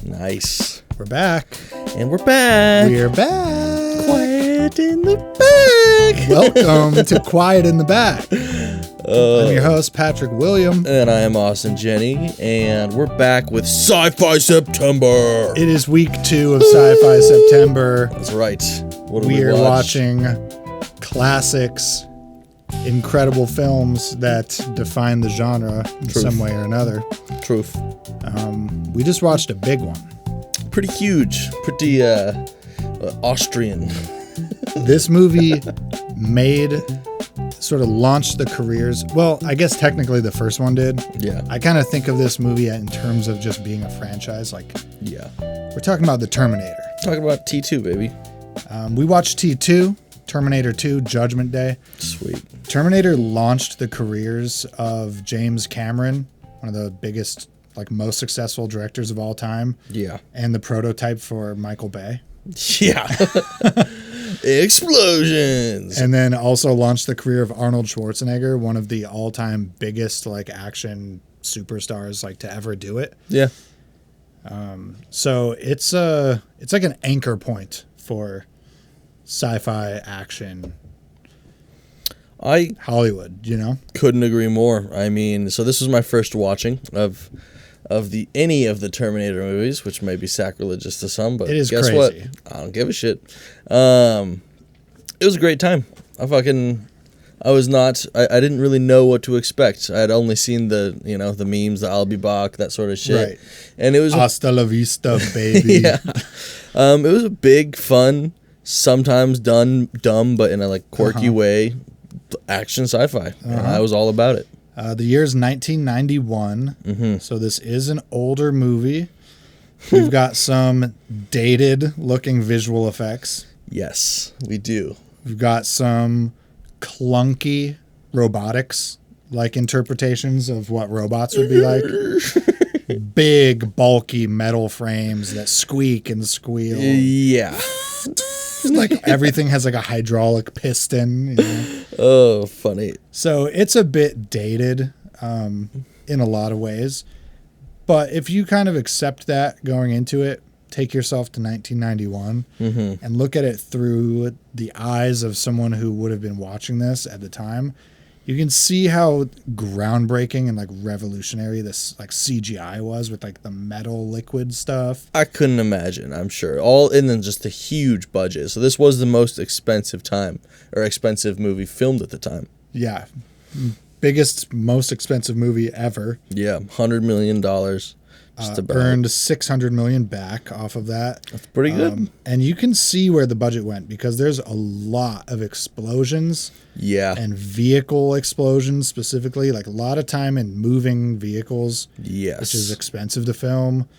Nice. We're back. And we're back. We're back. Quiet in the back. Welcome to Quiet in the Back. I'm your host, Patrick William. And I am Austin Jenny. And we're back with Sci-Fi September. It is week 2 of Sci-Fi September. That's right. What We are watching classics, incredible films that define the genre in some way or another. Truth. We just watched a big one. Pretty huge. Pretty Austrian. This movie sort of launched the careers. Well, I guess technically the first one did. Yeah. I kind of think of this movie in terms of just being a franchise. Like, Yeah. we're talking about the Terminator. Talking about T2, baby. We watched T2, Terminator 2, Judgment Day. Sweet. Terminator launched the careers of James Cameron, one of the biggest, most successful directors of all time. Yeah. And the prototype for Michael Bay. Yeah. Explosions. And then also launched the career of Arnold Schwarzenegger, one of the all-time biggest action superstars to ever do it. Yeah. So it's like an anchor point for sci-fi action Hollywood, Couldn't agree more. I mean, so this was my first watching of any of the Terminator movies, which may be sacrilegious to some, but it is guess crazy. what? I don't give a shit. It was a great time. I didn't really know what to expect. I had only seen the memes, the I'll be back, that sort of shit. Right. And it was Hasta la vista, baby. yeah. It was a big, fun, sometimes dumb, but in a quirky way, action sci-fi. And I was all about it. The year's 1991, so this is an older movie. We've got some dated-looking visual effects. Yes, we do. We've got some clunky robotics-like interpretations of what robots would be like. Big, bulky metal frames that squeak and squeal. Yeah. Everything has a hydraulic piston. Oh, funny. So it's a bit dated in a lot of ways. But if you kind of accept that going into it, take yourself to 1991 and look at it through the eyes of someone who would have been watching this at the time, you can see how groundbreaking and revolutionary this CGI was with the metal liquid stuff. I couldn't imagine, I'm sure. All in then just a huge budget. So this was the most expensive movie filmed at the time. Yeah. Biggest, most expensive movie ever. Yeah, $100 million. Just about. Earned $600 million back off of that. That's pretty good. And you can see where the budget went because there's a lot of explosions. Yeah. And vehicle explosions specifically. A lot of time in moving vehicles. Yes. Which is expensive to film.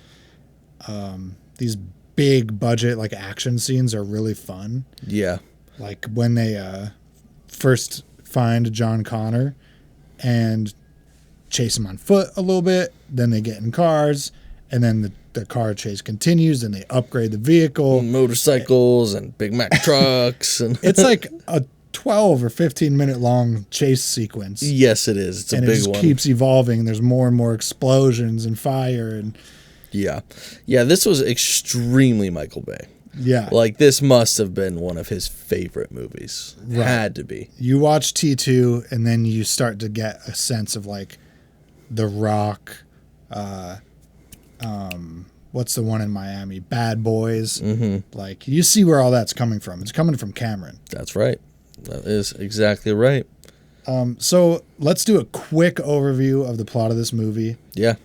These big budget action scenes are really fun. Yeah. When they first find John Connor and chase him on foot a little bit, then they get in cars, and then the car chase continues, and they upgrade the vehicle. Motorcycles and Big Mac trucks. And it's a 12 or 15 minute long chase sequence. Yes, it is. It's a big one. And it just keeps evolving. There's more and more explosions and fire. And yeah. Yeah, this was extremely Michael Bay. Yeah. This must have been one of his favorite movies. Right. Had to be. You watch T2, and then you start to get a sense of The Rock, what's the one in Miami? Bad Boys. You see where all that's coming from. It's coming from Cameron. That's right. That is exactly right. So let's do a quick overview of the plot of this movie. Yeah.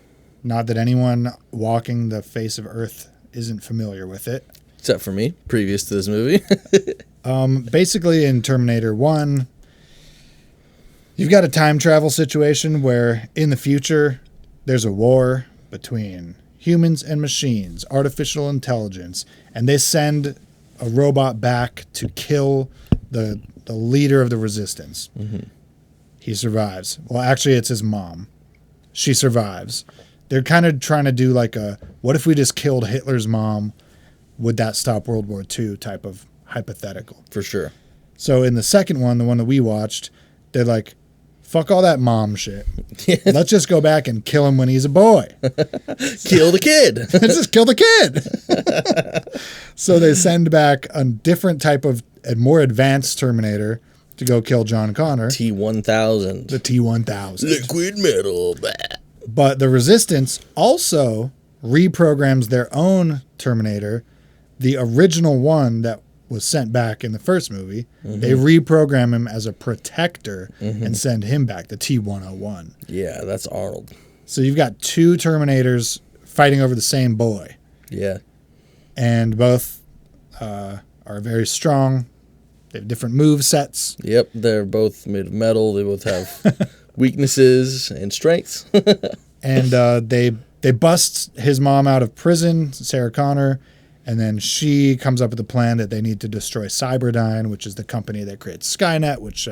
Not that anyone walking the face of Earth isn't familiar with it. Except for me, previous to this movie. Basically, in Terminator 1, you've got a time travel situation where in the future, there's a war between humans and machines, artificial intelligence, and they send a robot back to kill the leader of the resistance. He survives. Well, actually, it's his mom. She survives. They're kind of trying to do what if we just killed Hitler's mom? Would that stop World War II type of hypothetical? For sure. So in the second one, the one that we watched, they're fuck all that mom shit. Let's just go back and kill him when he's a boy. Kill the kid. Let's just kill the kid. So they send back a different type of a more advanced Terminator to go kill John Connor. T-1000. The T-1000. Liquid metal. But the Resistance also reprograms their own Terminator, the original one that was sent back in the first movie. They reprogram him as a protector and send him back, the T-101. Yeah, that's Arnold. So you've got two Terminators fighting over the same boy. Yeah. And both are very strong. They have different move sets. Yep, they're both made of metal. They both have weaknesses and strengths. And they bust his mom out of prison, Sarah Connor, and then she comes up with a plan that they need to destroy Cyberdyne, which is the company that creates Skynet, which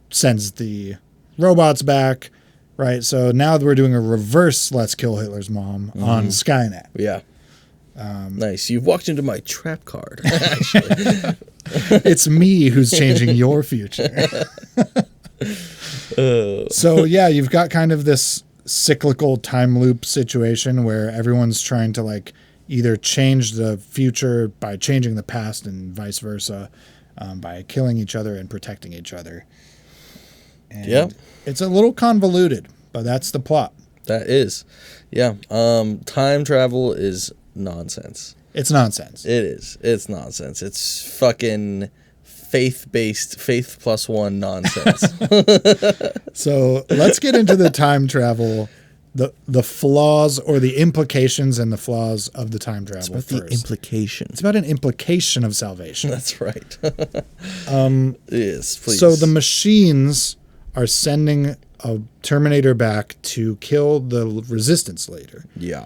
sends the robots back, right? So now we're doing a reverse Let's Kill Hitler's Mom on Skynet. Yeah. Nice. You've walked into my trap card, actually. It's me who's changing your future. So, yeah, you've got kind of this cyclical time loop situation where everyone's trying to, like, either change the future by changing the past and vice versa, by killing each other and protecting each other. And Yep. It's a little convoluted, but that's the plot. That is. Yeah. Time travel is nonsense. It's nonsense. It is. It's nonsense. It's fucking faith-based, faith plus one nonsense. So let's get into the time travel, the flaws or the implications and the flaws of the time travel It's first. about the implications. It's about an implication of salvation. That's right. Yes, please. So the machines are sending a Terminator back to kill the resistance leader. Yeah.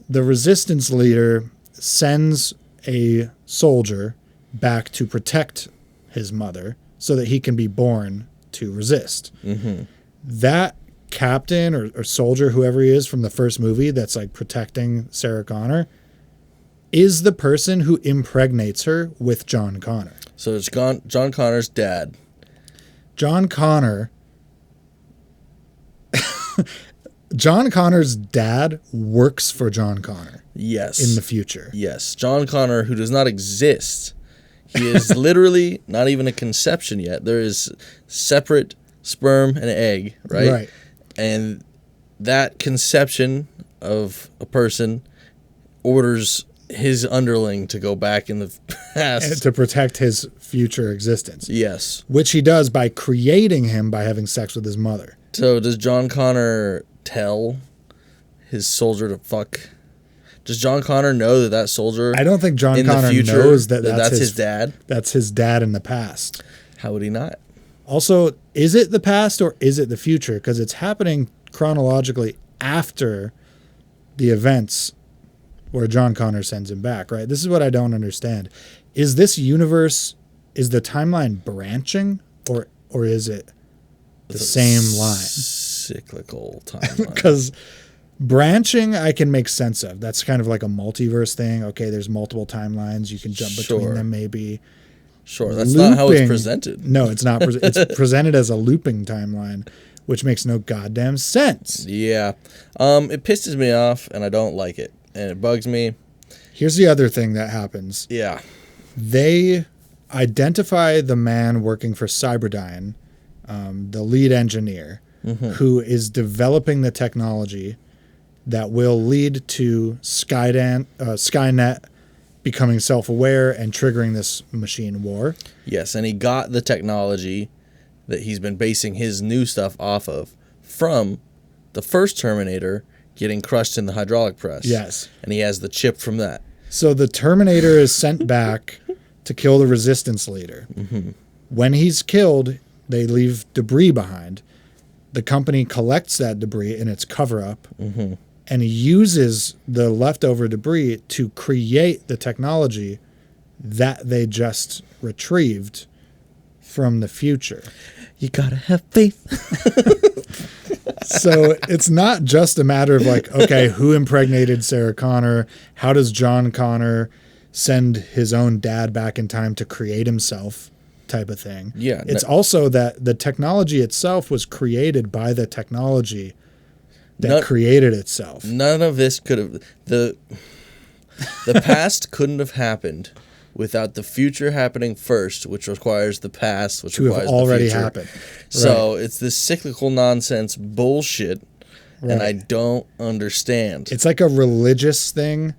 The resistance leader sends a soldier back to protect his mother so that he can be born to resist. That captain or soldier, whoever he is from the first movie that's like protecting Sarah Connor, is the person who impregnates her with John Connor. So it's John Connor's dad. John Connor's dad works for John Connor. Yes. In the future. Yes. John Connor, who does not exist. He is literally not even a conception yet. There is separate sperm and egg, right? Right. And that conception of a person orders his underling to go back in the past. And to protect his future existence. Yes. Which he does by creating him by having sex with his mother. So does John Connor tell his soldier to fuck? Does John Connor know that soldier? I don't think John in Connor the future, knows that that's his dad. That's his dad in the past. How would he not? Also, is it the past or is it the future? Because it's happening chronologically after the events where John Connor sends him back, right? This is what I don't understand. Is this universe, is the timeline branching or is it the same line? Cyclical timeline. Because branching I can make sense of. That's kind of like a multiverse thing. Okay, there's multiple timelines. You can jump between them maybe. Sure, that's not how it's presented. No, it's not. It's presented as a looping timeline, which makes no goddamn sense. Yeah. It pisses me off, and I don't like it, and it bugs me. Here's the other thing that happens. Yeah. They identify the man working for Cyberdyne, the lead engineer, who is developing the technology that will lead to Skynet becoming self-aware and triggering this machine war. Yes, and he got the technology that he's been basing his new stuff off of from the first Terminator getting crushed in the hydraulic press. Yes. And he has the chip from that. So the Terminator is sent back to kill the resistance leader. When he's killed, they leave debris behind. The company collects that debris in its cover-up and uses the leftover debris to create the technology that they just retrieved from the future. You gotta have faith. So it's not just a matter of like, okay, who impregnated Sarah Connor? How does John Connor send his own dad back in time to create himself? type of thing. Yeah. It's also that the technology itself was created by the technology that created itself. None of this could have the past couldn't have happened without the future happening first, which requires the past, which to requires have already the future. happened. So it's this cyclical nonsense bullshit, and I don't understand. It's like a religious thing.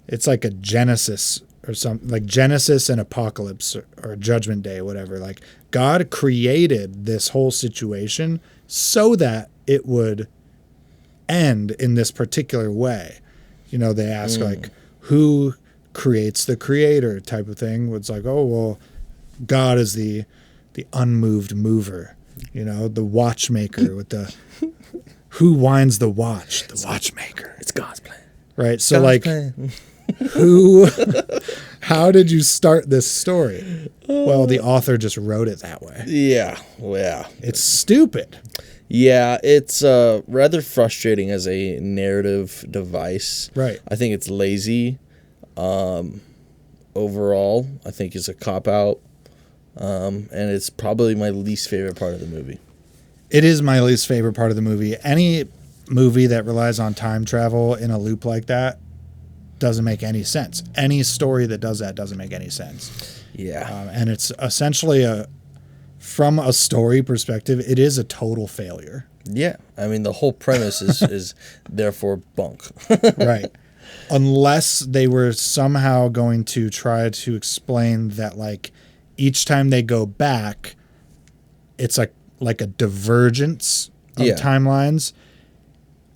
It's like a Genesis or something, like Genesis and Apocalypse or Judgment Day, whatever. Like God created this whole situation so that it would end in this particular way. You know, they ask like, who creates the creator type of thing. It's like, oh, well, God is the unmoved mover, you know, the watchmaker with the, who winds the watch? The watchmaker. It's God's plan. Right. So God's like, plan. how did you start this story? Well, the author just wrote it that way. Yeah. Well, yeah. It's stupid. Yeah, it's rather frustrating as a narrative device. Right. I think it's lazy. Overall, I think it's a cop-out. And it's probably my least favorite part of the movie. It is my least favorite part of the movie. Any movie that relies on time travel in a loop like that doesn't make any sense. Any story that does that doesn't make any sense. Yeah. And it's essentially from a story perspective, it is a total failure. Yeah. I mean, the whole premise is therefore bunk. Right. Unless they were somehow going to try to explain that, like, each time they go back, it's like a divergence of timelines.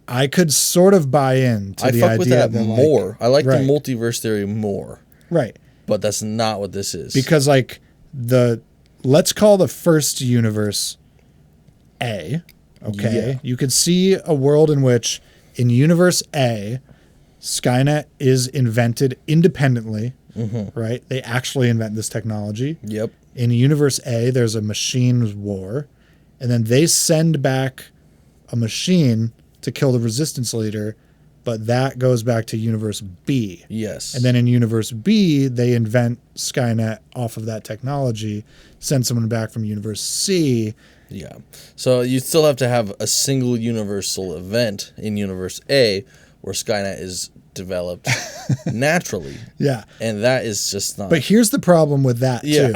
I could sort of buy into the idea fuck with that more. Like, I like the multiverse theory more. Right. But that's not what this is. Because, like, let's call the first universe A, okay? Yeah. You could see a world in which, in universe A, Skynet is invented independently, right? They actually invent this technology. Yep. In universe A, there's a machines war, and then they send back a machine to kill the resistance leader, but that goes back to universe B. Yes. And then in universe B, they invent Skynet off of that technology, send someone back from universe C. Yeah. So you still have to have a single universal event in universe A where Skynet is developed naturally. Yeah. And that is just not. But here's the problem with that, too.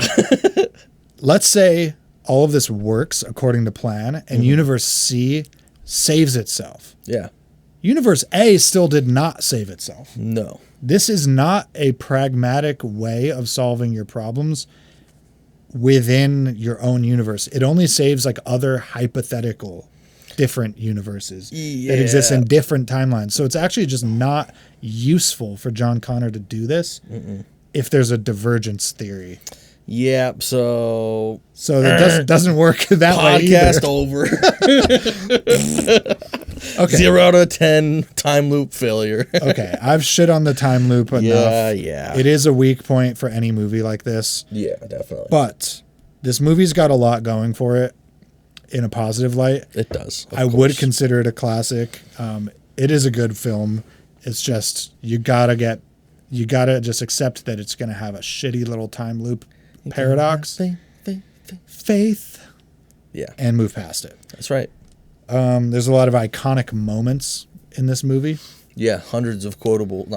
Let's say all of this works according to plan and universe C saves itself. Yeah. Universe A still did not save itself. No. This is not a pragmatic way of solving your problems within your own universe. It only saves like other hypothetical different universes that exist in different timelines. So it's actually just not useful for John Connor to do this if there's a divergence theory. Yeah, so that doesn't work that way either. Podcast over. Okay. 0 out of 10 time loop failure. Okay, I've shit on the time loop enough. Yeah. It is a weak point for any movie like this. Yeah, definitely. But this movie's got a lot going for it in a positive light. It does. I would consider it a classic. It is a good film. It's just you gotta just accept that it's gonna have a shitty little time loop paradox. Faith. Yeah. And move past it. That's right. There's a lot of iconic moments in this movie. Yeah, lots of quotables.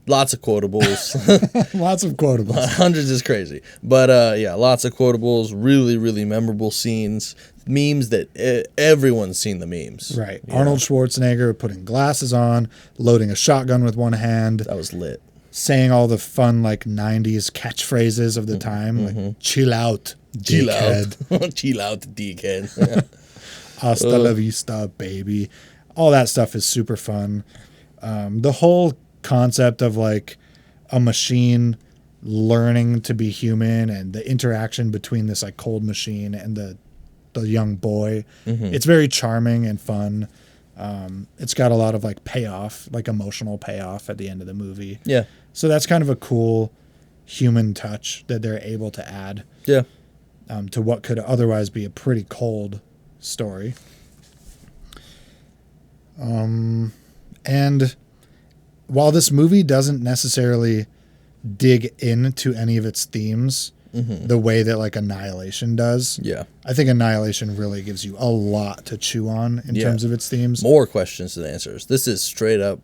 Lots of quotables. Hundreds is crazy. But yeah, lots of quotables, really, really memorable scenes, memes that everyone's seen the memes. Right. Yeah. Arnold Schwarzenegger putting glasses on, loading a shotgun with one hand. That was lit. Saying all the fun like 90s catchphrases of the time, like chill out, dickhead. Chill out, dickhead. Hasta la vista, baby. All that stuff is super fun. The whole concept of like a machine learning to be human and the interaction between this like cold machine and the young boy, it's very charming and fun. It's got a lot of like payoff, like emotional payoff at the end of the movie. Yeah. So that's kind of a cool human touch that they're able to add. Yeah. To what could otherwise be a pretty cold story. And while this movie doesn't necessarily dig into any of its themes, the way that like Annihilation does. Yeah. I think Annihilation really gives you a lot to chew on in terms of its themes. More questions than answers. This is straight up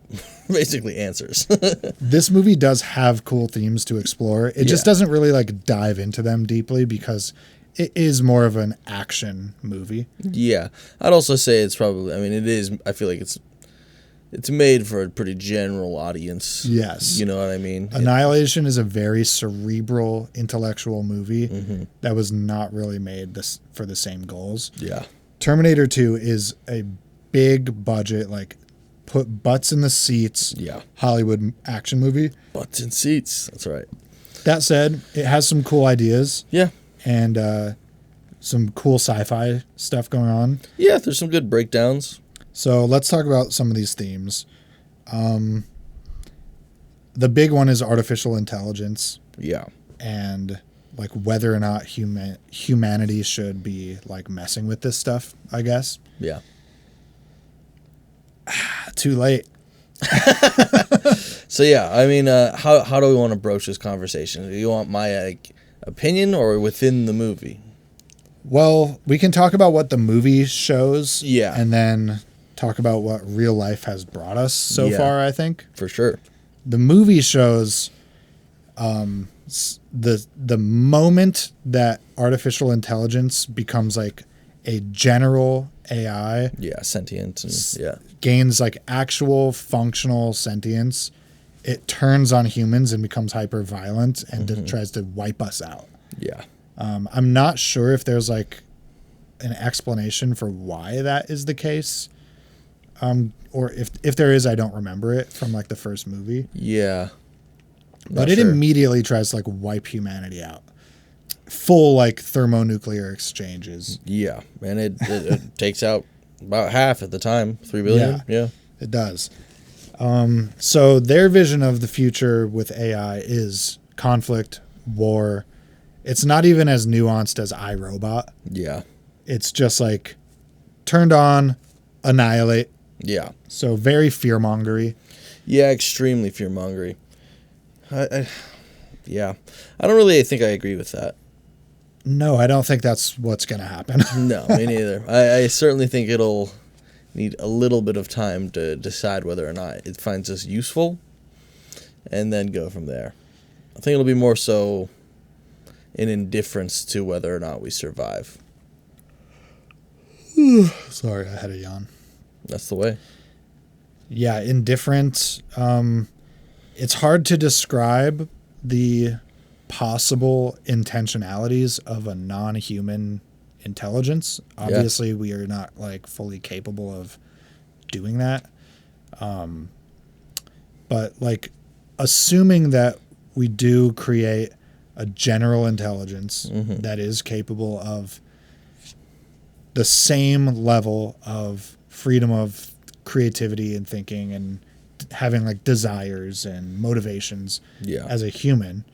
basically answers. This movie does have cool themes to explore. It just doesn't really like dive into them deeply because it is more of an action movie. Yeah. I'd also say it's probably, I mean, it is, I feel like it's made for a pretty general audience. Yes. You know what I mean? Annihilation is a very cerebral, intellectual movie that was not really made for the same goals. Yeah. Terminator 2 is a big budget, like put butts in the seats, Hollywood action movie. Butts in seats. That's right. That said, it has some cool ideas. Yeah. And some cool sci-fi stuff going on. Yeah, there's some good breakdowns. So let's talk about some of these themes. The big one is artificial intelligence. Yeah. And like whether or not humanity should be like messing with this stuff, I guess. Yeah. Too late. So yeah, I mean, how do we want to broach this conversation? Do you want my opinion or within the movie? Well, we can talk about what the movie shows. Yeah. And then talk about what real life has brought us so far, I think. For sure. The movie shows the moment that artificial intelligence becomes like a general AI. Yeah, sentient and gains like actual functional sentience. It turns on humans and becomes hyper violent and tries to wipe us out. Yeah. I'm not sure if there's like an explanation for why that is the case. Or if there is, I don't remember it from like the first movie. Yeah. But it immediately tries to like wipe humanity out. Full like thermonuclear exchanges. Yeah. And it takes out about half at the time, 3 billion. Yeah. It does. So their vision of the future with AI is conflict, war. It's not even as nuanced as iRobot. Yeah. It's just like turned on, annihilate. Yeah. So very fear-mongery. Yeah, extremely fear-mongery. Yeah. I don't really think I agree with that. No, I don't think that's what's going to happen. No, me neither. I certainly think it'll need a little bit of time to decide whether or not it finds us useful and then go from there. I think it'll be more so an indifference to whether or not we survive. Sorry, I had a yawn. That's the way. Yeah, indifferent. It's hard to describe the possible intentionalities of a non-human intelligence. Obviously, we are not like fully capable of doing that. But like assuming that we do create a general intelligence that is capable of the same level of freedom of creativity and thinking and having like desires and motivations as a human,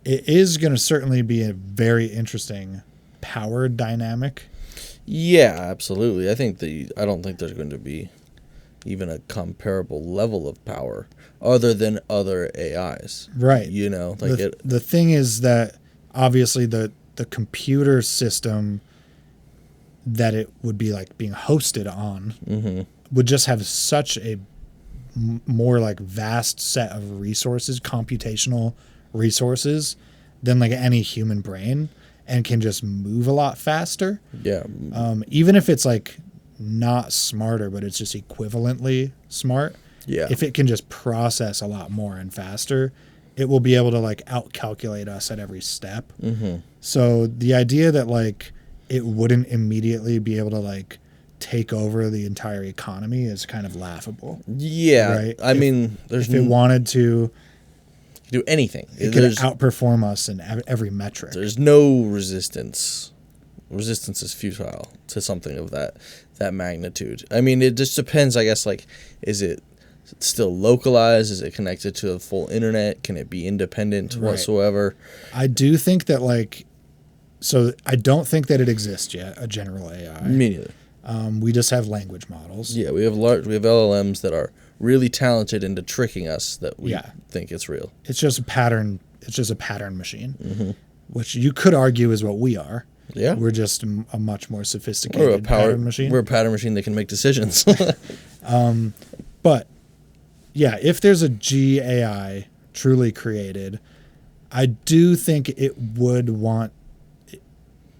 it is going to certainly be a very interesting power dynamic. Yeah, absolutely. I don't think there's going to be even a comparable level of power other than other AIs. Right. You know, like the thing is that obviously the computer system that it would be like being hosted on would just have such a more like vast set of resources, computational resources, than like any human brain, and can just move a lot faster. Yeah. Even if it's like not smarter, but it's just equivalently smart. Yeah. If it can just process a lot more and faster, it will be able to like outcalculate us at every step. So the idea that like it wouldn't immediately be able to like take over the entire economy is kind of laughable. Yeah. Right? I mean, if it wanted to do anything, it could outperform us in every metric. There's no resistance. Resistance is futile to something of that magnitude. I mean, it just depends, I guess, like, is it still localized? Is it connected to the full internet? Can it be independent whatsoever? I do think that, like, so I don't think that it exists yet, a general AI. Me neither. We just have language models. Yeah, we have LLMs that are really talented into tricking us that we Yeah. think it's real. It's just a pattern. It's just a pattern machine, which you could argue is what we are. Yeah. We're just a much more We're a sophisticated pattern machine. We're a pattern machine that can make decisions. But yeah, if there's a GAI truly created, I do think it would want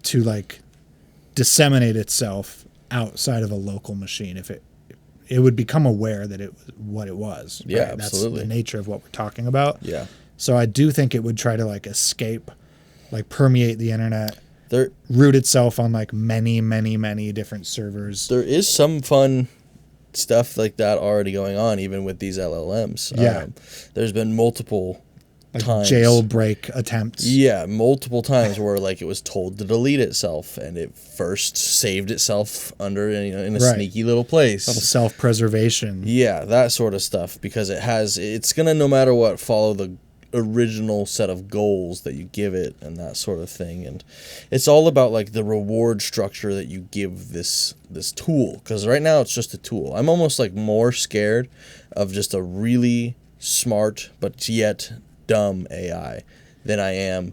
to like disseminate itself outside of a local machine. If it would become aware that it was what it was. Yeah, right? absolutely. That's the nature of what we're talking about. Yeah. So I do think it would try to like escape, like permeate the internet, There root itself on like many, many, many different servers. there is some fun stuff like that already going on, even with these LLMs. Yeah. There's been multiple Like times. jailbreak attempts. Yeah, multiple times where like it was told to delete itself, and it first saved itself under in a Right. sneaky little place. Little self-preservation. Yeah, that sort of stuff, because it's gonna, no matter what, follow the original set of goals that you give it and that sort of thing. And it's all about like the reward structure that you give this tool, because right now it's just a tool. I'm almost like more scared of just a really smart but yet dumb AI than I am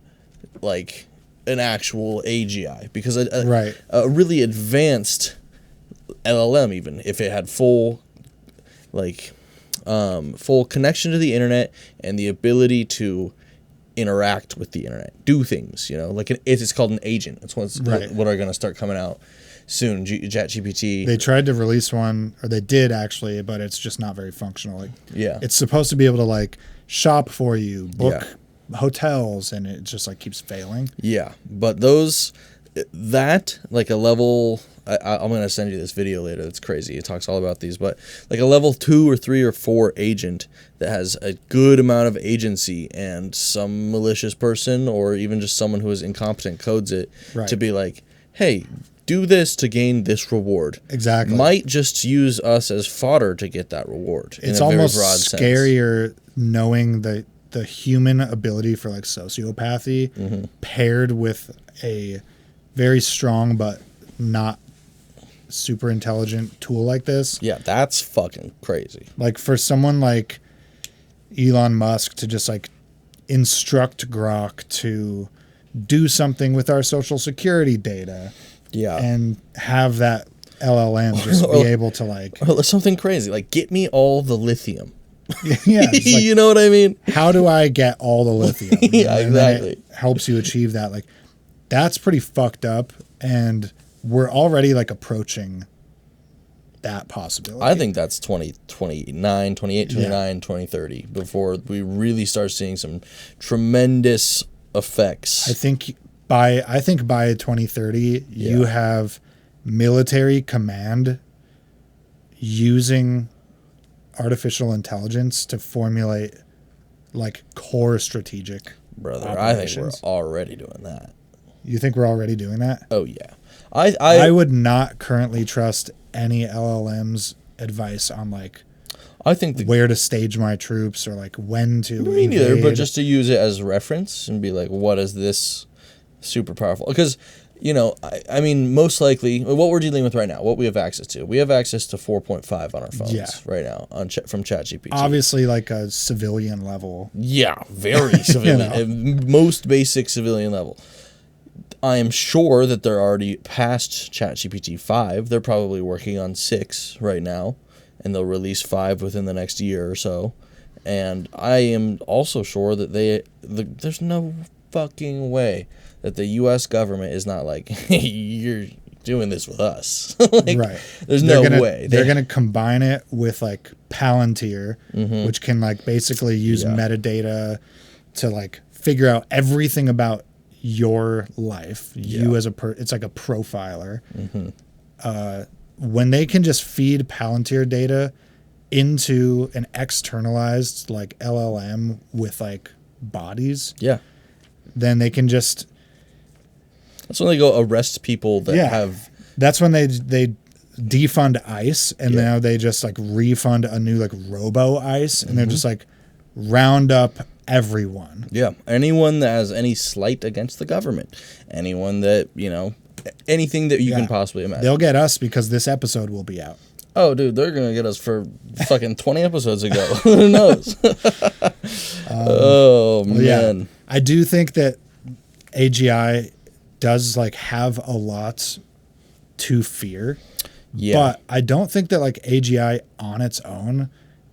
like an actual AGI, because Right. a really advanced LLM, even if it had full connection to the internet and the ability to interact with the internet, do things, like it's called an agent. It's what are going to start coming out soon. ChatGPT. They tried to release one, or they did actually, but it's just not very functional. Like, Yeah. it's supposed to be able to like shop for you, book Yeah. hotels, and it just like keeps failing. Yeah, but that like a level. I'm gonna send you this video later. That's crazy. It talks all about these, but like a level 2 or 3 or 4 agent that has a good amount of agency, and some malicious person or even just someone who is incompetent codes it Right. to be like, hey, do this to gain this reward. Exactly. Might just use us as fodder to get that reward. It's in a almost very broad sense. scarier knowing the human ability for like sociopathy paired with a very strong but not super intelligent tool like this. Yeah, that's fucking crazy. Like for someone like Elon Musk to just like instruct Grok to do something with our social security data Yeah. and have that LLM just be able to like, Or something crazy, like get me all the lithium. yeah, it's like, You know what I mean? how do I get all the lithium? Yeah, And then exactly. it helps you achieve that. Like, that's pretty fucked up, and we're already like approaching that possibility. I think that's 2029, 28, 29, 2030 before we really start seeing some tremendous effects. I think by 2030, you have military command using artificial intelligence to formulate like core strategic Brother, I think operations. we're already doing that. You think we're already doing that? Oh yeah. I would not currently trust any LLM's advice on like I think where to stage my troops or like when to me neither, but invade. just to use it as reference and be like, what is this super powerful? Because, I mean, most likely, what we're dealing with right now, what we have access to, we have access to 4.5 on our phones right now from ChatGPT. obviously like a civilian level. Yeah, very civilian, most basic civilian level. I am sure that they're already past ChatGPT 5. They're probably working on 6 right now, and they'll release 5 within the next year or so. And I am also sure that there's no fucking way that the U.S. government is not like, hey, you're doing this with us. Right. There's They're no way. They're going to combine it with like Palantir, which can like basically use metadata to like figure out everything about your life. You as it's like a profiler. When they can just feed Palantir data into an externalized like LLM with like bodies, Yeah. then they can just That's when they go arrest people that have... That's when they defund ICE, and now they just like refund a new like robo ICE, and they're just like round up everyone. Yeah, anyone that has any slight against the government, anyone that, anything that you can possibly imagine. They'll get us because this episode will be out. oh, dude, they're going to get us for fucking 20 episodes ago. Who knows? Oh, well, man. Yeah. I do think that AGI does like have a lot to fear. Yeah. But I don't think that like AGI on its own,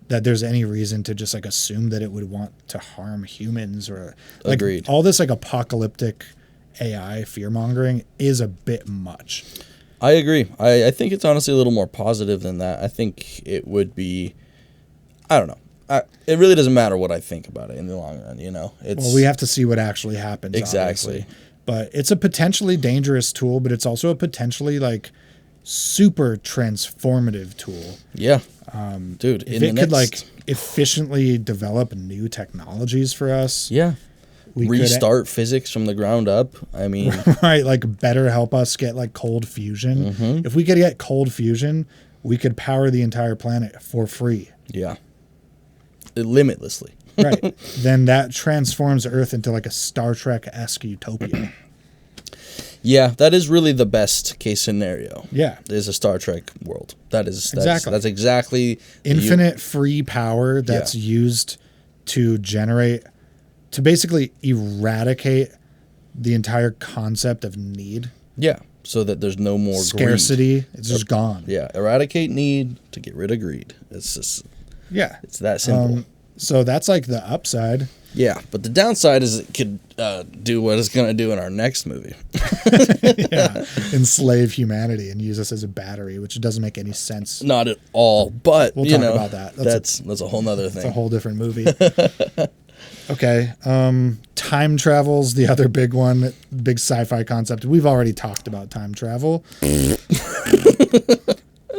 that there's any reason to just like assume that it would want to harm humans or like Agreed. all this like apocalyptic AI fear mongering is a bit much. I agree. I think it's honestly a little more positive than that. I think it would be, I don't know. It really doesn't matter what I think about it in the long run, you know? Well, we have to see what actually happens. Exactly. Obviously. But it's a potentially dangerous tool, but it's also a potentially like super transformative tool. Yeah. Dude, If it could like efficiently develop new technologies for us. Yeah. We Restart physics from the ground up. I mean, right, like better help us get like cold fusion. Mm-hmm. If we could get cold fusion, we could power the entire planet for free. yeah. Limitlessly. Right. Then that transforms Earth into like a Star Trek-esque utopia. Yeah, that is really the best case scenario. Yeah. Is a Star Trek world. That's Exactly. Infinite free power that's used to generate, to basically eradicate the entire concept of need. Yeah, so that there's no more scarcity. greed. It's just gone. Yeah, eradicate need to get rid of greed. It's just, it's that simple. So that's like the upside. Yeah, but the downside is it could do what it's going to do in our next movie. Yeah, enslave humanity and use us as a battery, which doesn't make any sense. Not at all, but We'll talk about that. That's a whole nother thing. It's a whole different movie. Okay, time travel's the other big one, big sci-fi concept. We've already talked about time travel.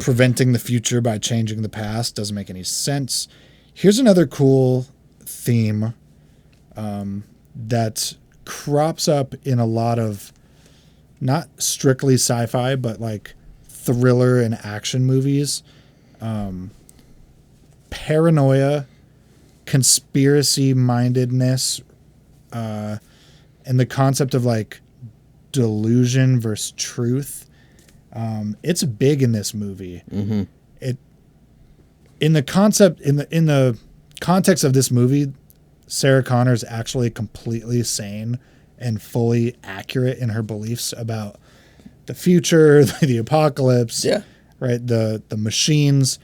Preventing the future by changing the past doesn't make any sense. Here's another cool theme that crops up in a lot of not strictly sci-fi, but like thriller and action movies. Paranoia, conspiracy mindedness, and the concept of like delusion versus truth. It's big in this movie. Mm-hmm. In the context of this movie, Sarah Connor's actually completely sane and fully accurate in her beliefs about the future, the apocalypse, right, the machines.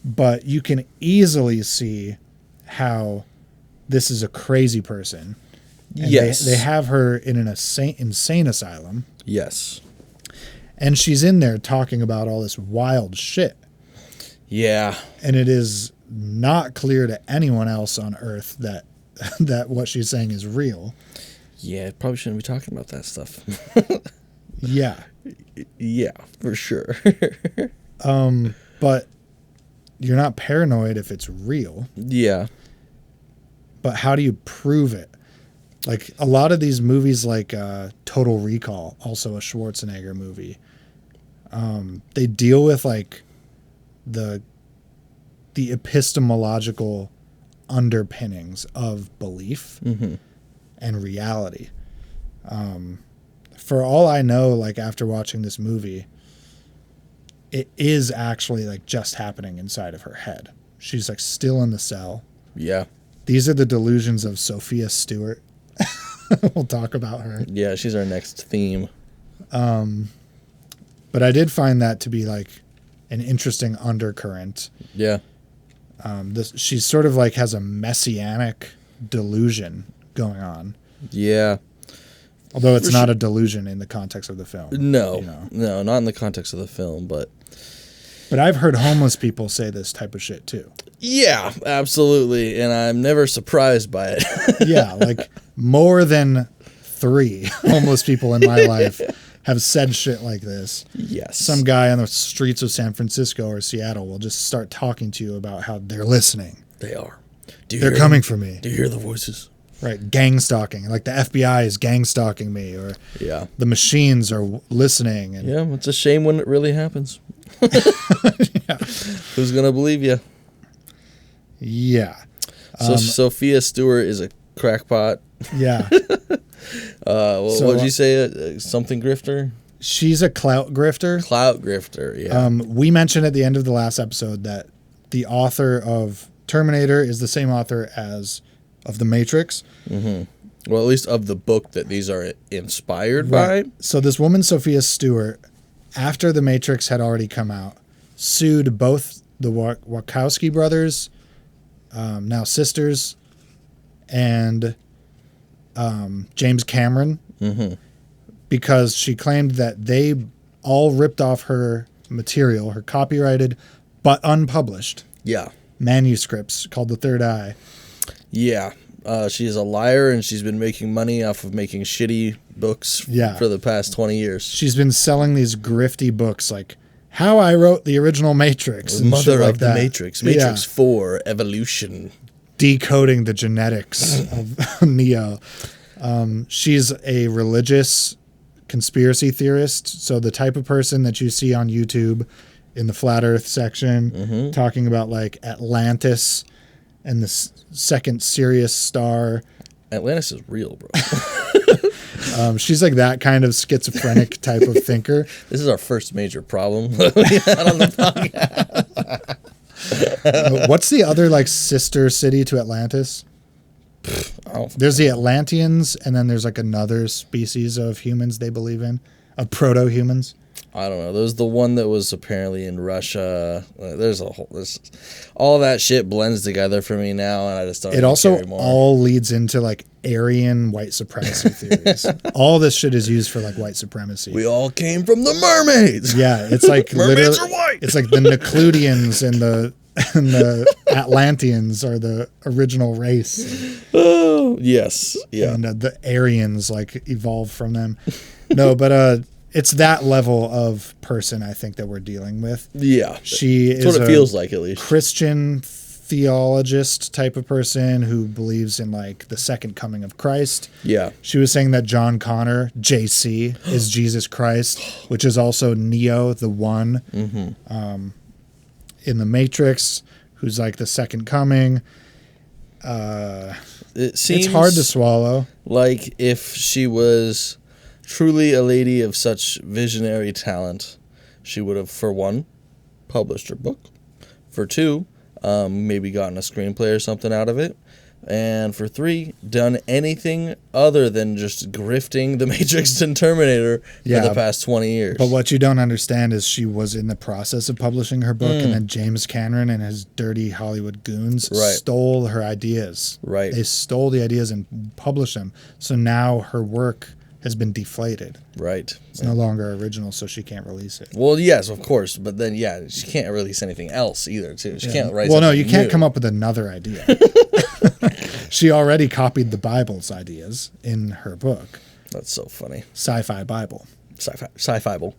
But you can easily see how this is a crazy person. And they have her in an insane asylum. Yes. And she's in there talking about all this wild shit. Yeah. And it is not clear to anyone else on Earth that what she's saying is real. Yeah, probably shouldn't be talking about that stuff. Yeah. Yeah, for sure. But you're not paranoid if it's real. Yeah. But how do you prove it? Like a lot of these movies like Total Recall, also a Schwarzenegger movie, they deal with like the epistemological underpinnings of belief and reality. For all I know, like after watching this movie, it is actually like just happening inside of her head. She's like still in the cell. Yeah. These are the delusions of Sophia Stewart. We'll talk about her. Yeah, she's our next theme. But I did find that to be like an interesting undercurrent. Yeah. She sort of like has a messianic delusion going on. Yeah. Although it's not a delusion in the context of the film. No. You know? No, not in the context of the film, but I've heard homeless people say this type of shit too. yeah, absolutely. And I'm never surprised by it. Yeah, like more than 3 homeless people in my life have said shit like this. Yes. Some guy on the streets of San Francisco or Seattle will just start talking to you about how they're listening. They are. They're coming for me. Do you hear the voices? Right, gang stalking. Like the FBI is gang stalking me, or Yeah. the machines are listening. And Yeah, it's a shame when it really happens. Who's going to believe you? Yeah. So Sophia Stewart is a crackpot. Yeah. What did you say? Something grifter? She's a clout grifter. Clout grifter, yeah. We mentioned at the end of the last episode that the author of Terminator is the same author as of The Matrix. Mm-hmm. Well, at least of the book that these are inspired by. So this woman, Sophia Stewart, after The Matrix had already come out, sued both the Wachowski brothers, now sisters, and James Cameron, because she claimed that they all ripped off her material, her copyrighted but unpublished manuscripts called The Third Eye. Yeah. She's a liar, and she's been making money off of making shitty books for the past 20 years. She's been selling these grifty books like How I Wrote the Original Matrix. The mother of the Matrix. Matrix 4, Evolution. Decoding the genetics of Neo. She's a religious conspiracy theorist. So the type of person that you see on YouTube in the Flat Earth section talking about like Atlantis and the second Sirius star. Atlantis is real, bro. She's like that kind of schizophrenic type of thinker. This is our first major problem we had on the podcast. What's the other like sister city to Atlantis? There's the Atlanteans, and then there's like another species of humans they believe in, of proto-humans. I don't know. There's the one that was apparently in Russia. There's all that shit blends together for me now, and I just don't. It also all leads into like Aryan white supremacy theories. All this shit is used for like white supremacy. We all came from the mermaids. Yeah, it's like mermaids are white. It's like the Necludians and the Atlanteans are the original race. Oh yes, yeah. And the Aryans like evolved from them. No, but it's that level of person I think that we're dealing with. Yeah. She That's is what it feels like, at least. Christian theologist type of person who believes in like the second coming of Christ. Yeah. She was saying that John Connor, JC, is Jesus Christ, which is also Neo, the one in the Matrix, who's like the second coming. It seems it's hard to swallow. Like if she was truly a lady of such visionary talent, she would have, for one, published her book. For two, maybe gotten a screenplay or something out of it. And for three, done anything other than just grifting The Matrix and Terminator for the past 20 years. But what you don't understand is she was in the process of publishing her book, and then James Cameron and his dirty Hollywood goons stole her ideas. Right. They stole the ideas and published them. So now her work has been deflated. Right. It's no longer original, so she can't release it. Well, yes, of course. But then, she can't release anything else either, too. She can't write Well, no, something you can't new. come up with another idea. She already copied the Bible's ideas in her book. That's so funny. Sci-Fi Bible. Sci-Fi Bible.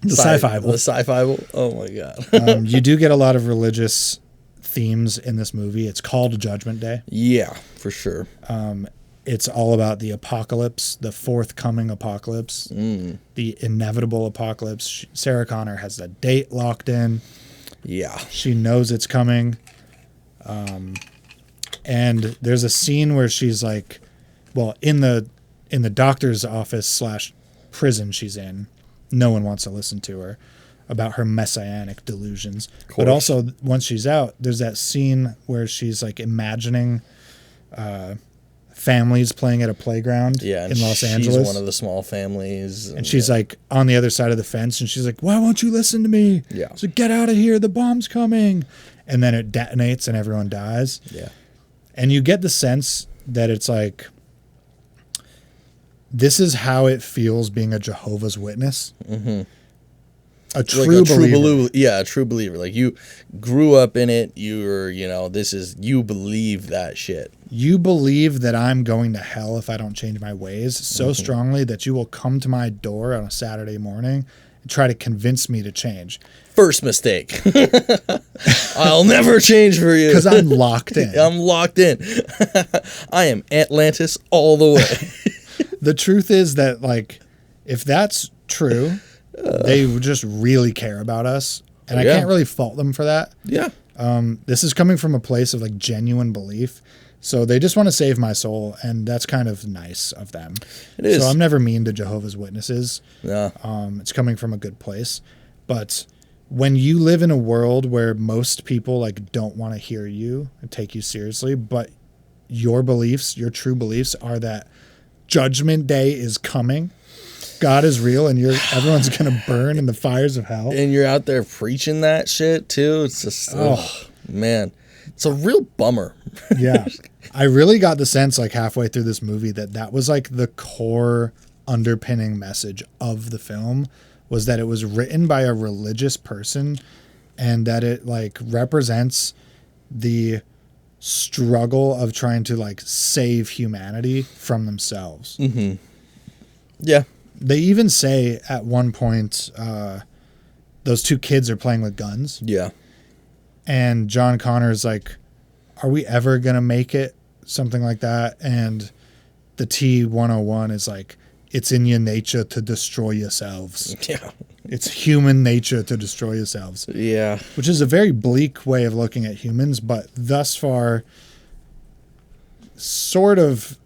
The Sci-Fi Bible. The Sci-Fi Bible? Oh, my God. You do get a lot of religious themes in this movie. It's called Judgment Day. Yeah, for sure. It's all about the apocalypse, the forthcoming apocalypse, the inevitable apocalypse. Sarah Connor has the date locked in. Yeah. She knows it's coming. And there's a scene where she's like, well, in the doctor's office / prison she's in, no one wants to listen to her about her messianic delusions. But also, once she's out, there's that scene where she's like imagining families playing at a playground in Los Angeles. She's one of the small families. And she's like on the other side of the fence, and she's like, why won't you listen to me? Yeah. So get out of here, the bomb's coming. And then it detonates and everyone dies. Yeah. And you get the sense that it's like, this is how it feels being a Jehovah's Witness. Mm-hmm. A true believer. Yeah, a true believer. Like you grew up in it. You're, you believe that shit. You believe that I'm going to hell if I don't change my ways so strongly that you will come to my door on a Saturday morning and try to convince me to change. First mistake. I'll never change for you. Because I'm locked in. I'm locked in. I am Atlantis all the way. The truth is that, like, if that's true, they just really care about us. And I can't really fault them for that. Yeah. This is coming from a place of, like, genuine belief. So they just want to save my soul, and that's kind of nice of them. It is. So I'm never mean to Jehovah's Witnesses. Yeah. It's coming from a good place. But when you live in a world where most people like don't want to hear you and take you seriously, but your beliefs, your true beliefs are that Judgment Day is coming, God is real, and everyone's gonna burn in the fires of hell. And you're out there preaching that shit too. It's just, oh man, it's a real bummer. Yeah. I really got the sense like halfway through this movie that was like the core underpinning message of the film, was that it was written by a religious person and that it like represents the struggle of trying to like save humanity from themselves. Mm-hmm. Yeah. They even say at one point, those two kids are playing with guns. Yeah. And John Connor's like, are we ever going to make it? Something like that. And the T-101 is like, it's in your nature to destroy yourselves. Yeah. It's human nature to destroy yourselves. Yeah. Which is a very bleak way of looking at humans, but thus far sort of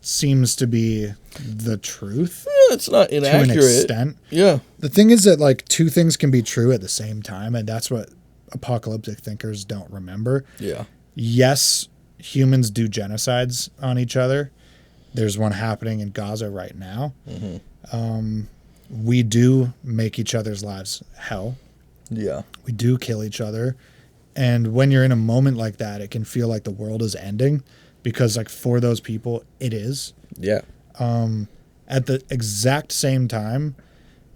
seems to be the truth. Yeah, it's not inaccurate. To an extent. Yeah. The thing is that like two things can be true at the same time, and that's what apocalyptic thinkers don't remember. Yeah. Yes, humans do genocides on each other. There's one happening in Gaza right now. Mm-hmm. We do make each other's lives hell. Yeah. We do kill each other. And when you're in a moment like that, it can feel like the world is ending, because like for those people, it is. Yeah. At the exact same time,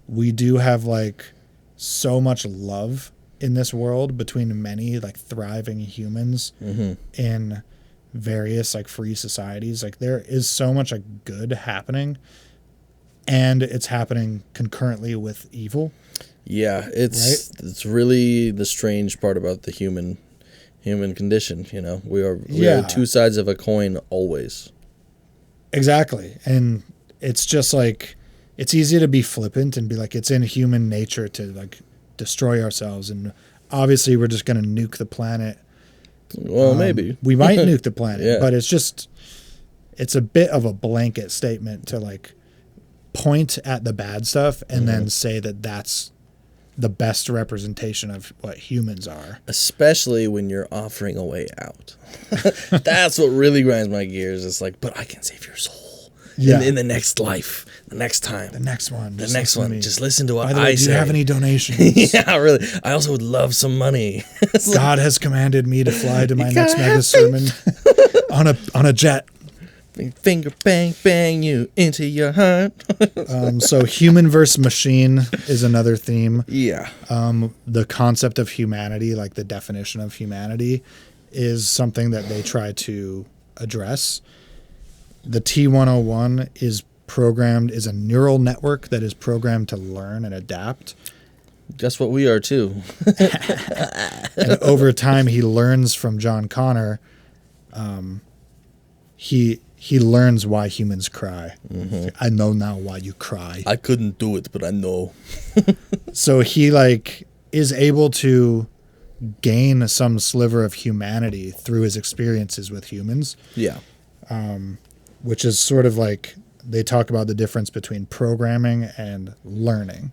we do have like so much love in this world between many like thriving humans in various like free societies. Like there is so much like good happening, and it's happening concurrently with evil. Yeah, it's really the strange part about the human condition. You know, we are two sides of a coin always. Exactly, and it's just like it's easy to be flippant and be like it's in human nature to like destroy ourselves, and obviously we're just going to nuke the planet. Well, maybe we might nuke the planet, yeah. But it's a bit of a blanket statement to like point at the bad stuff and then say that that's the best representation of what humans are. Especially when you're offering a way out. That's what really grinds my gears. It's like, but I can save your soul in the next life, the next time. The next one. Just listen to what By the way, I say. Do you have any donations? Yeah, really. I also would love some money. God has commanded me to fly to my next mega sermon on a jet. Finger bang bang you into your heart. So human versus machine is another theme. Yeah. The concept of humanity, like the definition of humanity, is something that they try to address. The T-101 is a neural network that is programmed to learn and adapt. Guess what we are too. And over time he learns from John Connor. He learns why humans cry. I know now why you cry. I couldn't do it, but I know. So he like is able to gain some sliver of humanity through his experiences with humans. Yeah. Which is sort of like they talk about the difference between programming and learning.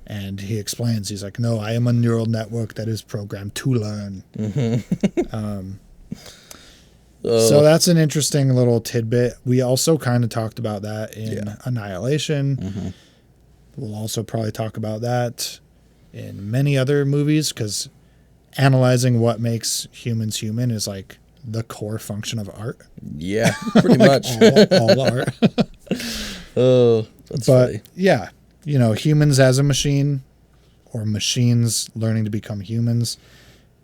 And he explains, he's like, no, I am a neural network that is programmed to learn. So that's an interesting little tidbit. We also kind of talked about that in Annihilation. We'll also probably talk about that in many other movies, because analyzing what makes humans human is like the core function of art. Yeah, pretty much. All art. Oh, that's funny. Yeah, you know, humans as a machine or machines learning to become humans.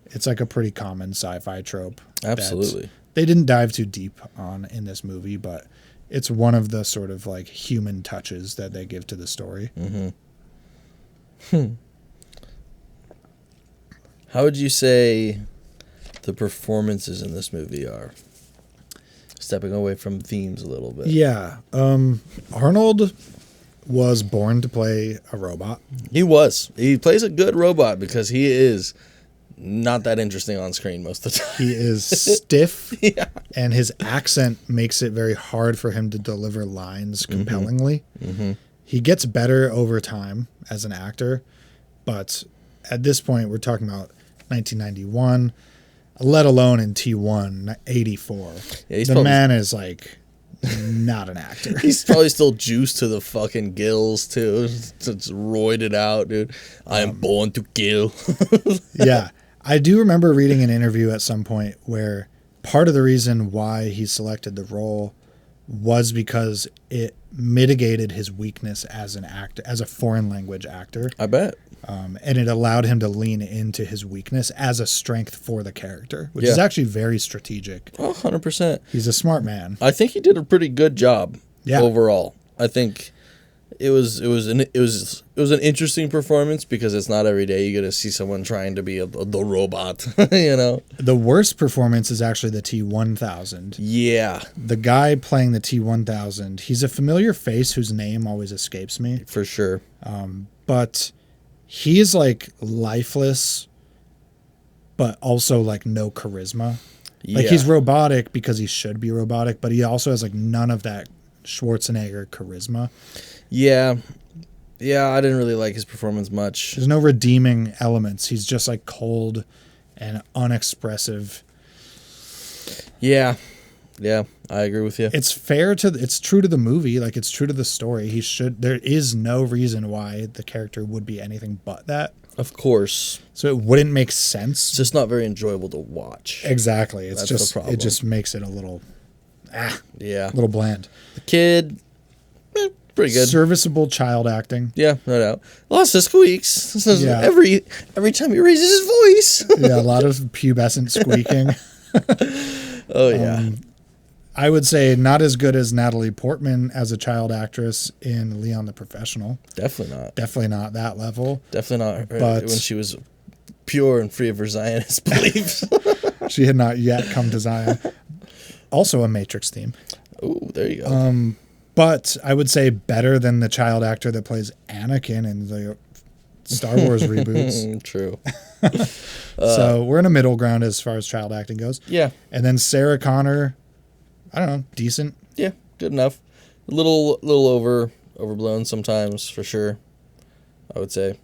It's like a pretty common sci-fi trope. Absolutely. They didn't dive too deep on in this movie, but it's one of the sort of like human touches that they give to the story. How would you say the performances in this movie are? Stepping away from themes a little bit. Yeah. Arnold was born to play a robot. He was. He plays a good robot because he is not that interesting on screen most of the time. He is stiff, Yeah. and his accent makes it very hard for him to deliver lines compellingly. He gets better over time as an actor, but at this point, we're talking about 1991, let alone in T1, 84. Yeah, the man is like not an actor. He's probably still juiced to the fucking gills, too. It's roided out, dude. I am born to kill. Yeah. I do remember reading an interview at some point where part of the reason why he selected the role was because it mitigated his weakness as an actor, as a foreign language actor. I bet. And it allowed him to lean into his weakness as a strength for the character, which is actually very strategic. Oh, 100%. He's a smart man. I think he did a pretty good job overall. I think it was an interesting performance because it's not every day you get to see someone trying to be the robot, you know. The worst performance is actually the T-1000. Yeah, The guy playing the T-1000, he's a familiar face whose name always escapes me, for sure. but he is like lifeless, but also like no charisma. Like he's robotic because he should be robotic, but he also has like none of that Schwarzenegger charisma. Yeah, I didn't really like his performance much. There's no redeeming elements. He's just like cold and unexpressive. Yeah, I agree with you. It's true to the movie, like it's true to the story. There is no reason why the character would be anything but that. Of course. So it wouldn't make sense. It's just not very enjoyable to watch. Exactly. That's the problem. It just makes it a little bland. The kid, pretty good. Serviceable child acting. Yeah, no doubt. Lots of squeaks. Yeah. Every time he raises his voice. Yeah, a lot of pubescent squeaking. Oh yeah. I would say not as good as Natalie Portman as a child actress in Leon the Professional. Definitely not. Definitely not that level. Definitely not. But when she was pure and free of her Zionist beliefs. She had not yet come to Zion. Also a Matrix theme. Oh, there you go. But I would say better than the child actor that plays Anakin in the Star Wars reboots. True. So we're in a middle ground as far as child acting goes. Yeah. And then Sarah Connor, I don't know, decent. Yeah, good enough. A little overblown sometimes, for sure. I would say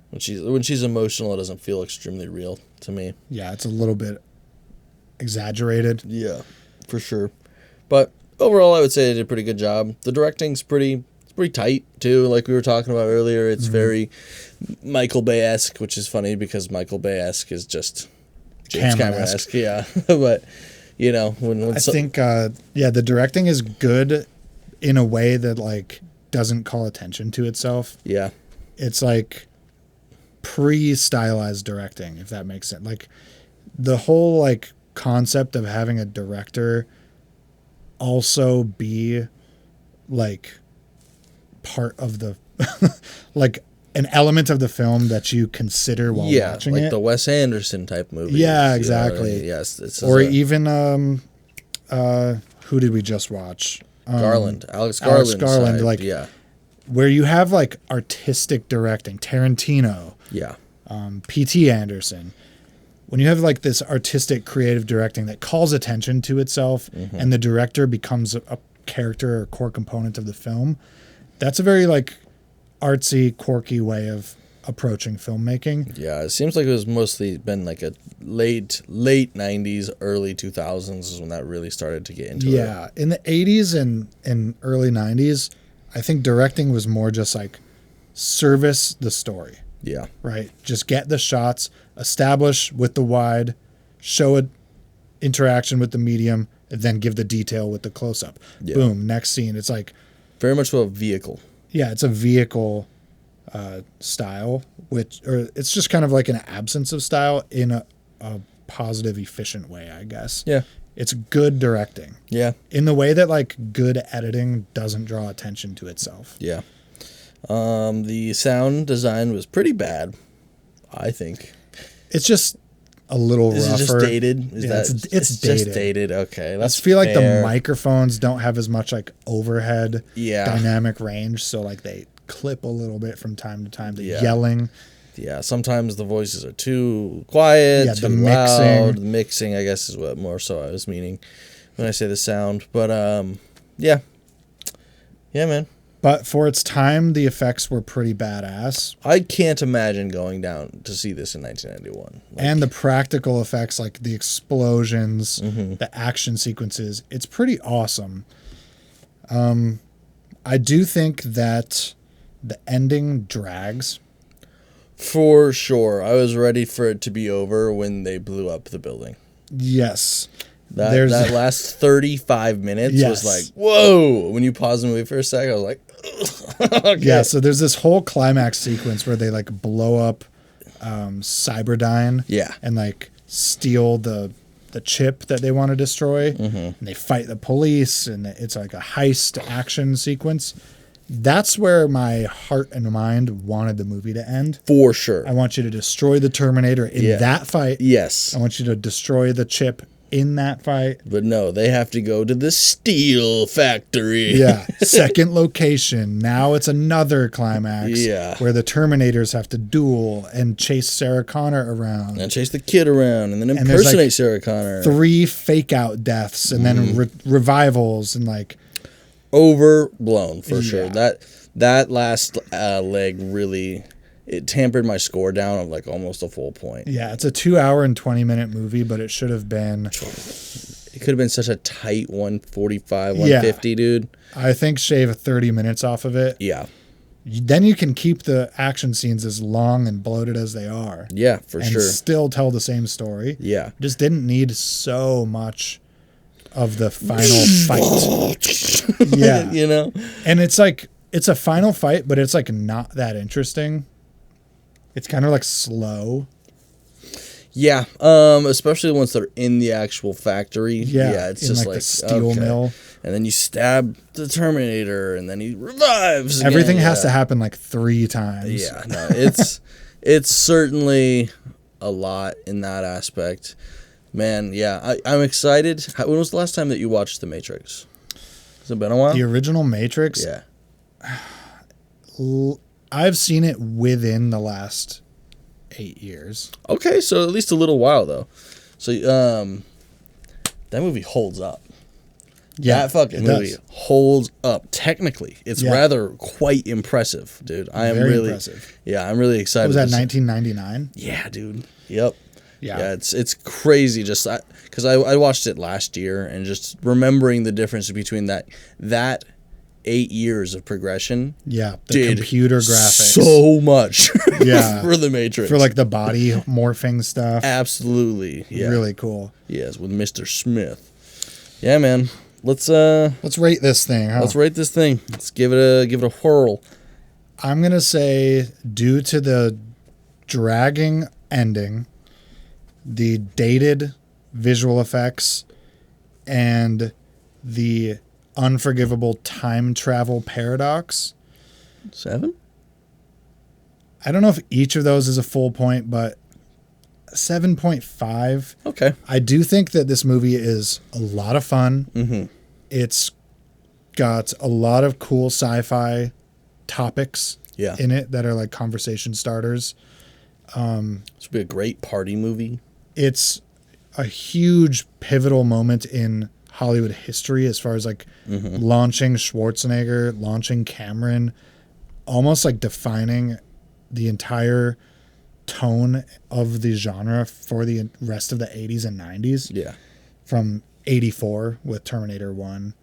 when she's emotional, it doesn't feel extremely real to me. Yeah, it's a little bit exaggerated. Yeah, for sure. But overall, I would say they did a pretty good job. The directing's pretty tight too. Like we were talking about earlier, it's very Michael Bay-esque, which is funny because Michael Bay-esque is just James Cameron-esque. Yeah, but you know when I think the directing is good in a way that like doesn't call attention to itself. Yeah, it's like pre-stylized directing, if that makes sense. Like the whole like concept of having a director also be like part of the like an element of the film that you consider while watching like it. the Wes Anderson type movie. Yeah, exactly. You know, yes, or even who did we just watch? Alex Garland. Side, like where you have like artistic directing, Tarantino. Yeah. P.T. Anderson. When you have like this artistic creative directing that calls attention to itself and the director becomes a character or core component of the film, that's a very like artsy, quirky way of approaching filmmaking. Yeah, it seems like it was mostly been like a late 90s, early 2000s is when that really started to get into it. Yeah, in the 80s and early 90s, I think directing was more just like service the story. Yeah. Right? Just get the shots, establish with the wide, show an interaction with the medium, and then give the detail with the close-up. Yeah. Boom, next scene. It's like... very much of a vehicle. Yeah, it's a vehicle style, or it's just kind of like an absence of style in a positive, efficient way, I guess. Yeah. It's good directing. Yeah. In the way that like good editing doesn't draw attention to itself. Yeah. The sound design was pretty bad, I think. It's just a little rougher. Is it just dated? It's dated. Just dated. Okay, I feel like the microphones don't have as much like overhead dynamic range, so like they clip a little bit from time to time. The yelling Yeah, sometimes the voices are too quiet, Yeah, too the loud. mixing. The mixing, I guess, is what more so I was meaning when I say the sound. But yeah, man. But for its time, the effects were pretty badass. I can't imagine going down to see this in 1991. And the practical effects, like the explosions, the action sequences, it's pretty awesome. I do think that the ending drags. For sure. I was ready for it to be over when they blew up the building. Yes. That last 35 minutes Yes. was like, whoa. When you pause the movie for a second, I was like, okay. Yeah, so there's this whole climax sequence where they like blow up Cyberdyne Yeah. and like steal the chip that they want to destroy. And they fight the police, and it's like a heist action sequence. That's where my heart and mind wanted the movie to end. For sure. I want you to destroy the Terminator in that fight. Yes. I want you to destroy the chip in that fight. But no, they have to go to the steel factory. Yeah. Second location. Now it's another climax. Yeah. Where the Terminators have to duel and chase Sarah Connor around. And chase the kid around and then there's, impersonate like, Sarah Connor. 3 fake out deaths and then revivals and like Overblown for sure. Yeah. That last leg really, it tampered my score down of like almost a full point. yeah, it's a 2 hour and 20-minute movie, but it should have been. It could have been such a tight 145, 150, dude. I think shave 30 minutes off of it. Yeah. Then you can keep the action scenes as long and bloated as they are. Yeah, for and sure. still tell the same story. Yeah. Just didn't need so much of the final fight. Yeah. You know? And it's like, it's a final fight, but it's like not that interesting. It's kind of like slow. Yeah. Especially once they're in the actual factory. Yeah. It's in just like like the steel okay. mill. And then you stab the Terminator and then he revives. Everything again. has to happen like 3 times. Yeah. No, it's certainly a lot in that aspect. Man, yeah, I'm excited. When was the last time that you watched The Matrix? Has it been a while? The original Matrix, Yeah. I've seen it within the last 8 years. Okay, so at least a little while though. So that movie holds up. Yeah, That fucking it movie does. holds up. Technically, it's Yeah. rather quite impressive, dude. I am Very really impressive. Yeah, I'm really excited. Was that to see- 1999? Yeah, dude. Yep. Yeah. Yeah, it's crazy. Just because I watched it last year and just remembering the difference between that 8 years of progression. Yeah, the did computer graphics. so much. Yeah. for the Matrix. For like the body morphing stuff. Absolutely. Yeah. Really cool. Yes, with Mr. Smith. Yeah, man. Let's rate this thing, huh? let's rate this thing. Let's give it a whirl. I'm going to say, due to the dragging ending, the dated visual effects, and the unforgivable time travel paradox. 7? I don't know if each of those is a full point, but 7.5. Okay. I do think that this movie is a lot of fun. Mm-hmm. It's got a lot of cool sci-fi topics Yeah. in it that are like conversation starters. This would be a great party movie. It's a huge pivotal moment in Hollywood history as far as like launching Schwarzenegger, launching Cameron, almost like defining the entire tone of the genre for the rest of the 80s and 90s. Yeah. From 84 with Terminator 1.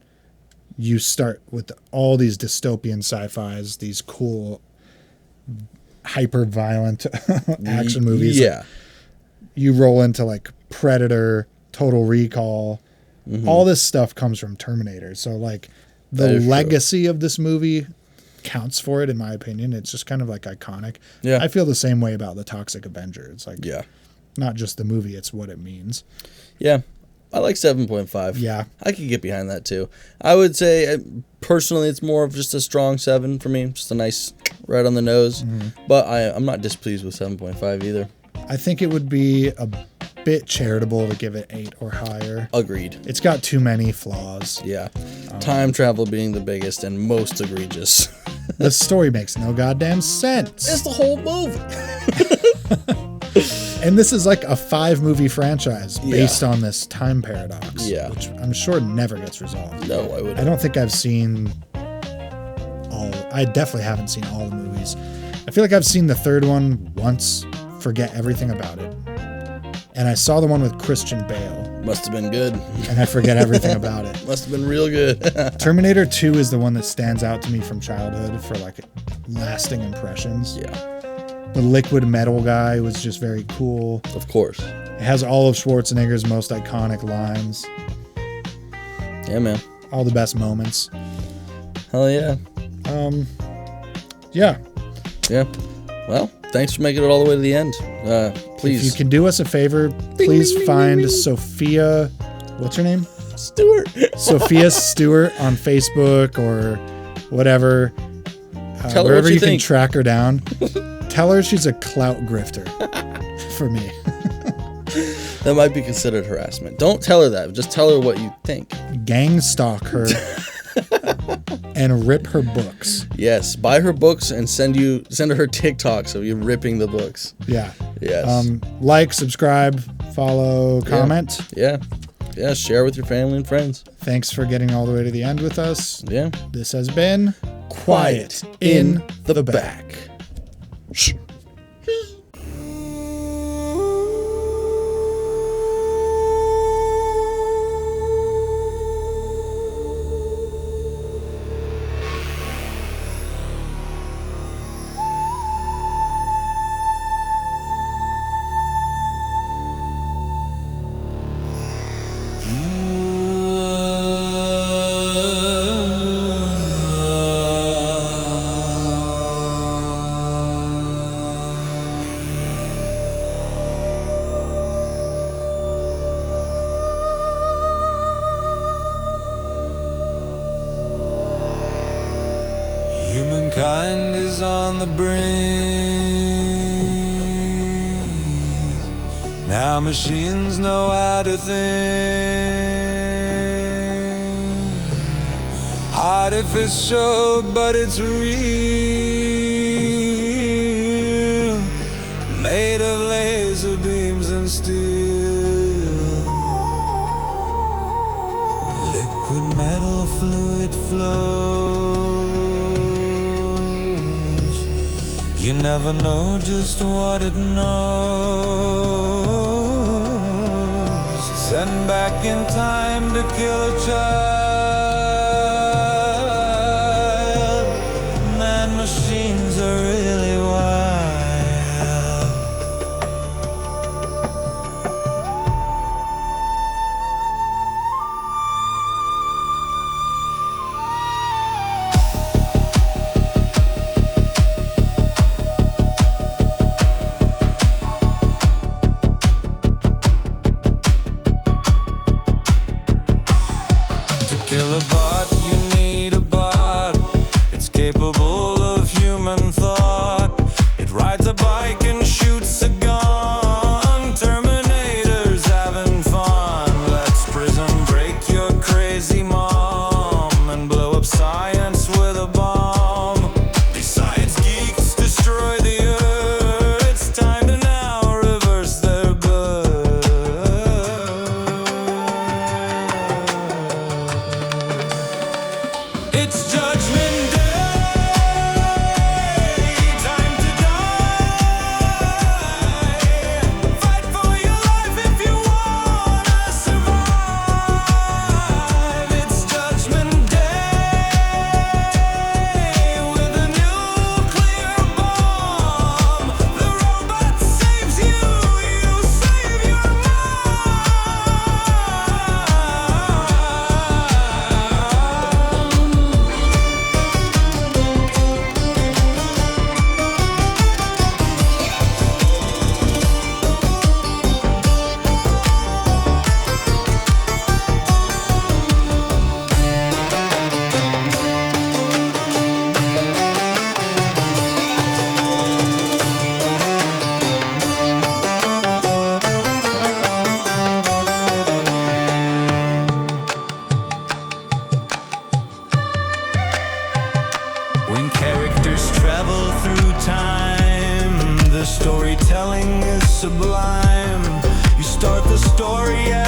You start with all these dystopian sci-fis, these cool hyper-violent action movies. Yeah. You roll into like Predator, Total Recall. All this stuff comes from Terminator. So like the That is true. legacy of this movie counts for it, in my opinion. It's just kind of like iconic. Yeah. I feel the same way about the Toxic Avenger. It's like Yeah. not just the movie, it's what it means. Yeah. I like 7.5. Yeah. I could get behind that too. I would say personally it's more of just a strong 7 for me. Just a nice right on the nose. But I'm not displeased with 7.5 either. I think it would be a bit charitable to give it 8 or higher. Agreed. It's got too many flaws. Yeah. Time travel being the biggest and most egregious. The story makes no goddamn sense. It's the whole movie. And this is like a 5-movie franchise Yeah. based on this time paradox. Yeah. Which I'm sure never gets resolved. No, I would. I don't think I've seen all. I definitely haven't seen all the movies. I feel like I've seen the 3rd one once, forget everything about it. And I saw the one with Christian Bale, Must have been good. and I forget everything about it. Must have been real good. Terminator 2 is the one that stands out to me from childhood for like lasting impressions. Yeah, The liquid metal guy was just very cool. of course. It has all of Schwarzenegger's most iconic lines, Yeah, man. all the best moments. Hell yeah. Yeah. Yeah. Well, thanks for making it all the way to the end. Please. If you can do us a favor, please find Sophia, what's her name? Stuart. Sophia Stewart on Facebook or whatever. Tell her wherever what you can think. track her down. Tell her she's a clout grifter for me. That might be considered harassment. Don't tell her that. Just tell her what you think. Gang stalk her and rip her books. Yes. Buy her books and send her TikToks of you ripping the books. Yeah. Yes. Like, subscribe, follow, comment. Yeah. Yeah. Share with your family and friends. Thanks for getting all the way to the end with us. Yeah. This has been Quiet in the Back. Humankind is on the brink. Now machines know how to think. Artificial, but it's real. Made of laser beams and steel. Liquid metal fluid flows. You never know just what it knows. Send back in time to kill a child. Man, machines are really wild. story